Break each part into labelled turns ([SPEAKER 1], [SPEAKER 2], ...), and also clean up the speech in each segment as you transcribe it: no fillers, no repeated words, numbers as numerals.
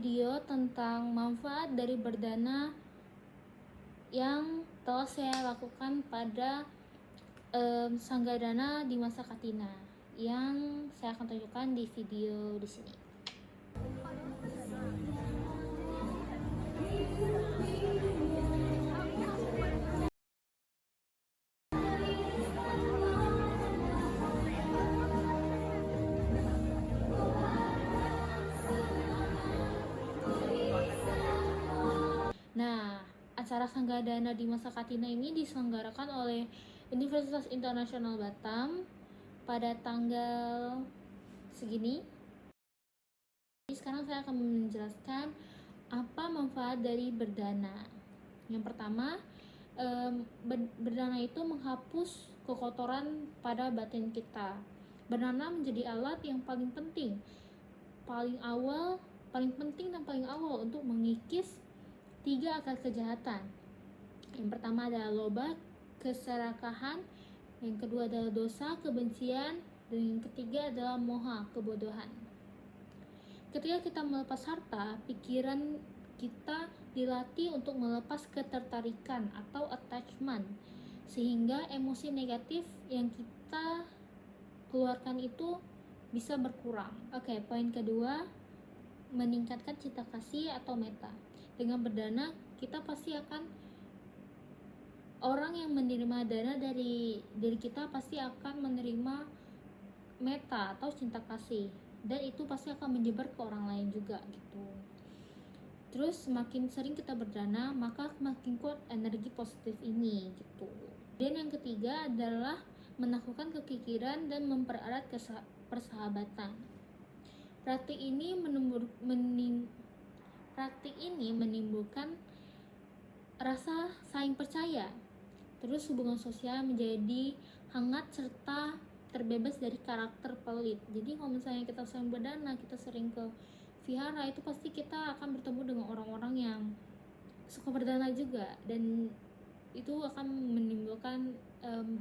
[SPEAKER 1] Video tentang manfaat dari berdana yang telah saya lakukan pada Sanggadana di masa Katina, yang saya akan tunjukkan di video di sini. Nah, acara Sanggadana di masa Katina ini diselenggarakan oleh Universitas Internasional Batam pada tanggal segini. Sekarang saya akan menjelaskan apa manfaat dari berdana. Yang pertama, berdana itu menghapus kekotoran pada batin kita. Berdana menjadi alat yang paling penting, paling penting dan paling awal untuk mengikis 3 akar kejahatan. Yang pertama adalah loba, keserakahan, yang kedua adalah dosa, kebencian, dan yang ketiga adalah moha, kebodohan. Ketika kita melepas harta, pikiran kita dilatih untuk melepas ketertarikan atau attachment, sehingga emosi negatif yang kita keluarkan itu bisa berkurang. Oke, poin kedua, meningkatkan cinta kasih atau meta. Dengan berdana, kita pasti akan, orang yang menerima dana dari kita pasti akan menerima meta atau cinta kasih, dan itu pasti akan menyebar ke orang lain juga gitu. Terus semakin sering kita berdana, maka semakin kuat energi positif ini gitu. Dan yang ketiga adalah menaklukkan kekikiran dan mempererat persahabatan. Praktik ini menimbulkan rasa saling percaya. Terus hubungan sosial menjadi hangat serta terbebas dari karakter pelit. Jadi kalau misalnya kita sering berdana, kita sering ke vihara, itu pasti kita akan bertemu dengan orang-orang yang suka berdana juga, dan itu akan menimbulkan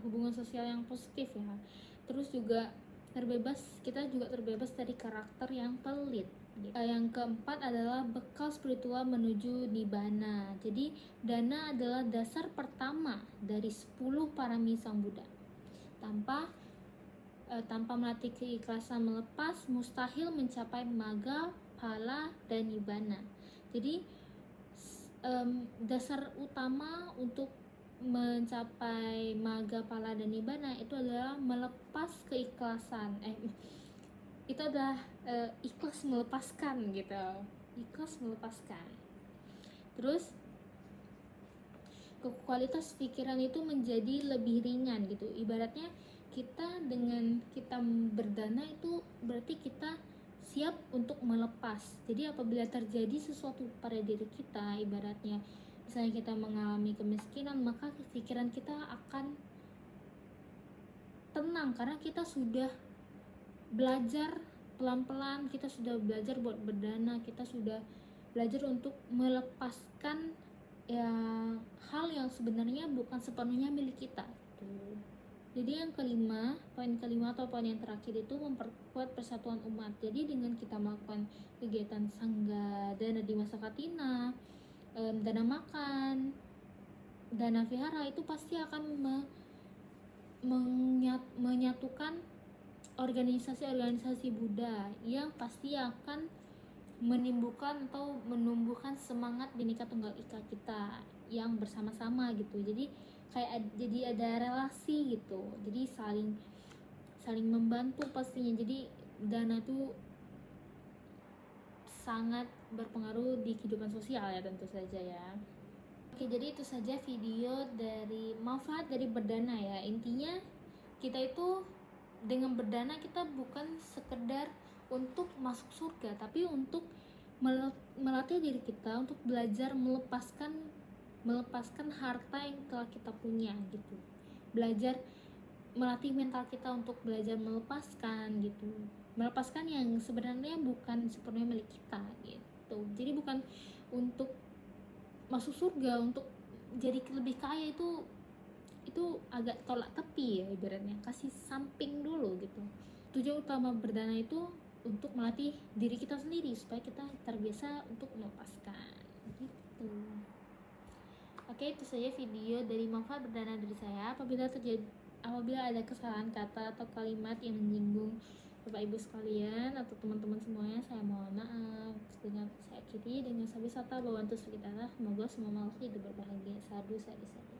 [SPEAKER 1] hubungan sosial yang positif ya. Terus juga kita juga terbebas dari karakter yang pelit. Yang keempat adalah bekal spiritual menuju nibbana. Jadi dana adalah dasar pertama dari 10 parami Sang Buddha. Tanpa melatih keikhlasan melepas, mustahil mencapai magga, phala, dan nibbana. Jadi dasar utama untuk mencapai magga, phala, dan nibbana itu adalah melepas keikhlasan. Itu adalah ikhlas melepaskan gitu. Ikhlas melepaskan. Terus kualitas pikiran itu menjadi lebih ringan gitu. Ibaratnya kita dengan kita berdana itu berarti kita siap untuk melepas. Jadi apabila terjadi sesuatu pada diri kita, ibaratnya misalnya kita mengalami kemiskinan, maka pikiran kita akan tenang karena kita sudah belajar pelan-pelan, kita sudah belajar buat berdana, kita sudah belajar untuk melepaskan ya hal yang sebenarnya bukan sepenuhnya milik kita. Jadi yang kelima, poin kelima atau poin yang terakhir itu memperkuat persatuan umat. Jadi dengan kita melakukan kegiatan sangga dana di masa Katina, dana makan, dana vihara, itu pasti akan menyatukan organisasi-organisasi Buddha yang pasti akan menimbulkan atau menumbuhkan semangat Bhinneka Tunggal Ika kita yang bersama-sama gitu. Jadi jadi ada relasi gitu. Jadi saling membantu pastinya. Jadi dana itu sangat berpengaruh di kehidupan sosial ya, tentu saja ya. Oke, jadi itu saja video dari manfaat dari berdana ya. Intinya kita itu dengan berdana kita bukan sekedar untuk masuk surga, tapi untuk melatih diri kita untuk belajar melepaskan harta yang telah kita punya gitu. Belajar melatih mental kita untuk belajar melepaskan gitu. Melepaskan yang sebenarnya bukan sepenuhnya milik kita gitu. Jadi bukan untuk masuk surga, untuk jadi lebih kaya itu agak tolak tepi ya, ibaratnya kasih samping dulu gitu. Tujuan utama berdana itu untuk melatih diri kita sendiri supaya kita terbiasa untuk melepaskan gitu. Oke, itu saja video dari manfaat berdana dari saya. Apabila ada kesalahan kata atau kalimat yang menyinggung Bapak Ibu sekalian atau teman-teman semuanya, saya mohon maaf. Dengan saya akhiri dengan sabda sata bawantu kita, semoga semua makhluk hidup berbahagia. Sadu sadu sadu.